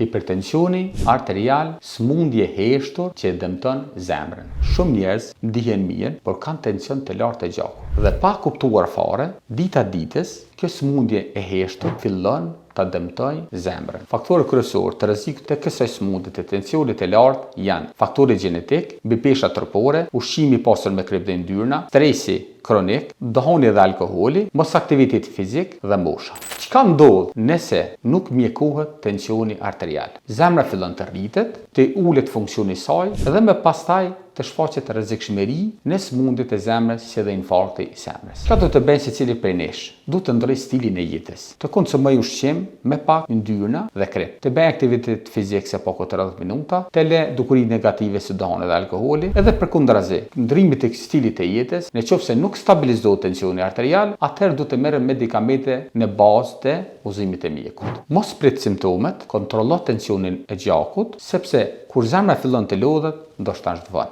Hipertensioni arterial, smundje heshtur që dëmton zemrën. Shumë njerëz ndihen mirë, por kanë tension të lartë të gjakut. Dhe pa kuptuar fare, dita ditës, kjo smundje e heshtur fillon ta dëmtoj zemrën. Faktorët kryesorë të rrezikut të kësaj smundje të tensionit të lartë janë faktori gjenetik, mbi pesha trupore, ushqimi i pasur me krip dhe yndyrna, stresi kronik, dahoni dhe alkoholi, mos aktivitet fizik dhe mosha. Çka ndodh nëse nuk mjekohet tensioni arterial? Zemra fillon të rritet, të ulet funksioni i saj dhe më pastaj të shfaqet rrezikshmëri në smundjet e zemrës si dhe infarkti i zemrës. Çka do të bëjë secili prej nesh? Duhet të ndrojë stilin e jetës, të konsumojë ushqim me pak yndyrna dhe krip, të bëjë aktivitet fizik se pako 30 minuta, të lë dukuri negative si dahoni dhe alkoholi, edhe përkundrazi, ndrimi të stilit të jetës, nëse nuk stabilizohet tensioni arterial, atëherë duhet të merrem medikamente në bazë të udhëzimit të mjekut. Mos prit simptomet, kontrollo tensionin e gjakut, sepse kur zemra fillon të lodhet, ndoshta është vonë.